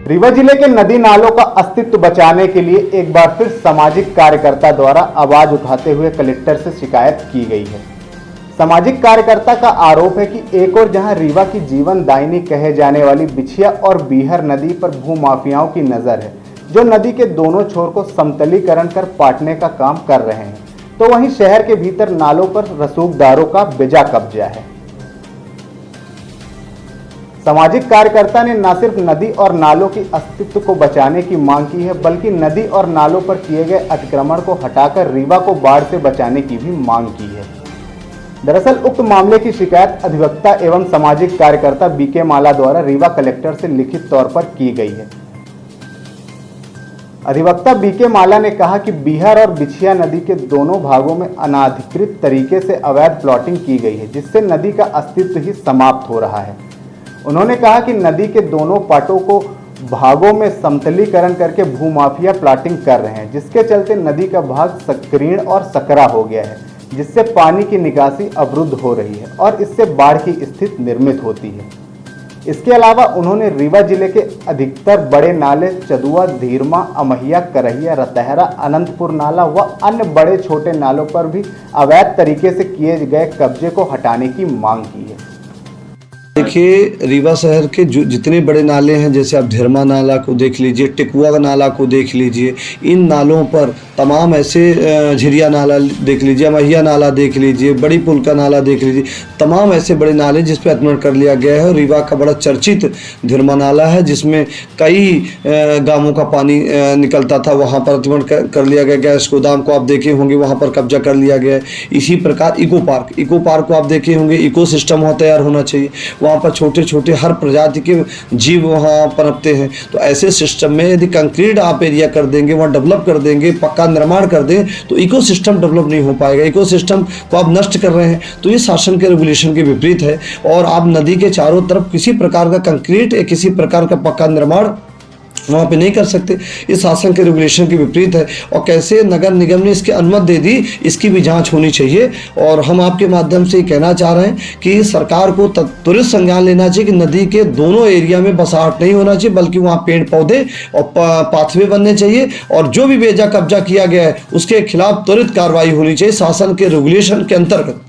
रीवा जिले के नदी नालों का अस्तित्व बचाने के लिए एक बार फिर सामाजिक कार्यकर्ता द्वारा आवाज उठाते हुए कलेक्टर से शिकायत की गई है। सामाजिक कार्यकर्ता का आरोप है कि एक और जहां रीवा की जीवन दायिनी कहे जाने वाली बिछिया और बीहर नदी पर भूमाफियाओं की नजर है, जो नदी के दोनों छोर को समतलीकरण कर पाटने का काम कर रहे हैं, तो वहीं शहर के भीतर नालों पर रसूखदारों का बेजा कब्जा है। सामाजिक कार्यकर्ता ने न सिर्फ नदी और नालों की अस्तित्व को बचाने की मांग की है, बल्कि नदी और नालों पर किए गए अतिक्रमण को हटाकर रीवा को बाढ़ से बचाने की भी मांग की है। दरअसल उक्त मामले की शिकायत अधिवक्ता एवं सामाजिक कार्यकर्ता बीके माला द्वारा रीवा कलेक्टर से लिखित तौर पर की गई है। अधिवक्ता बीके माला ने कहा कि बीहर और बिछिया नदी के दोनों भागों में अनाधिकृत तरीके से अवैध प्लॉटिंग की गई है, जिससे नदी का अस्तित्व ही समाप्त हो रहा है। उन्होंने कहा कि नदी के दोनों पाटों को भागों में समतलीकरण करके भूमाफिया प्लॉटिंग कर रहे हैं, जिसके चलते नदी का भाग संकीर्ण और सकरा हो गया है, जिससे पानी की निकासी अवरुद्ध हो रही है और इससे बाढ़ की स्थिति निर्मित होती है। इसके अलावा उन्होंने रीवा जिले के अधिकतर बड़े नाले चदुआ, धीरमा, अमहिया, करहिया, रतहरा, अनंतपुर नाला व अन्य बड़े छोटे नालों पर भी अवैध तरीके से किए गए कब्जे को हटाने की मांग की है। देखिए, रीवा शहर के जो जितने बड़े नाले हैं, जैसे आप धीरमा नाला को देख लीजिए, टिकुआ नाला को देख लीजिए, इन नालों पर तमाम ऐसे झिरिया नाला देख लीजिए, महिया नाला देख लीजिए, बड़ी पुल का नाला देख लीजिए, तमाम ऐसे बड़े नाले जिस पर अतिक्रमण कर लिया गया है। रीवा का बड़ा चर्चित धीरमा नाला है, जिसमें कई गांवों का पानी निकलता था, वहाँ पर अतिक्रमण कर लिया गया। गैस गोदाम को आप देखे होंगे, वहाँ पर कब्जा कर लिया गया है। इसी प्रकार इको पार्क को आप देखे होंगे, इको सिस्टम वहाँ तैयार होना चाहिए। वहाँ पर छोटे छोटे हर प्रजाति के जीव वहाँ पनपते हैं। तो ऐसे सिस्टम में यदि कंक्रीट आप एरिया कर देंगे, वहाँ डेवलप कर देंगे, पक्का निर्माण कर दें, तो इकोसिस्टम डेवलप नहीं हो पाएगा। इकोसिस्टम को आप नष्ट कर रहे हैं, तो ये शासन के रेगुलेशन के विपरीत है। और आप नदी के चारों तरफ किसी प्रकार का कंक्रीट या किसी प्रकार का पक्का निर्माण वहाँ पे नहीं कर सकते। इस शासन के रेगुलेशन के विपरीत है। और कैसे नगर निगम ने इसकी अनुमति दे दी, इसकी भी जांच होनी चाहिए। और हम आपके माध्यम से कहना चाह रहे हैं कि सरकार को त्वरित संज्ञान लेना चाहिए कि नदी के दोनों एरिया में बसाहट नहीं होना चाहिए, बल्कि वहाँ पेड़ पौधे और पाथवे बनने चाहिए। और जो भी बेजा कब्जा किया गया है, उसके खिलाफ त्वरित कार्रवाई होनी चाहिए शासन के रेगुलेशन के अंतर्गत।